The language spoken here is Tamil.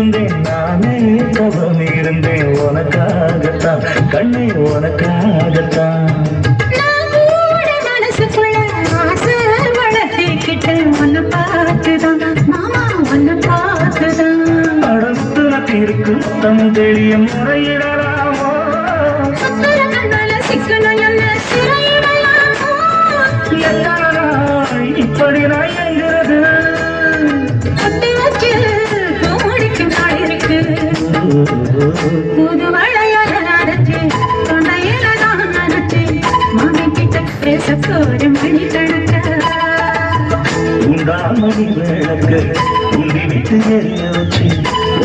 இருந்தேன் நானே தவம் இருந்தேன் உனக்காகத்தான் கண்ணே உனக்காகத்தான் மனசுக்குள்ள ஆசை வளர்த்திக்கிட்டு உன்னை பார்த்துதான் மாமா உன்னை பார்த்துதான் அடத்து நட்டிருக்கு தம் தெளிய முறையிடலாமோ சிக்கனம் என்ன சிறையிடலாமோ இப்படி நான் எங்கிறது கட்டி வச்சு முடிக்கும் நாள் இருக்கு புது வளையால நடச்சு தொண்டையில தான் நினைச்சு மாமி கிட்ட பேச போடும் மணி கணக்க உண்டாமணி விளக்கு உண்டி விட்டு எரிய வச்சு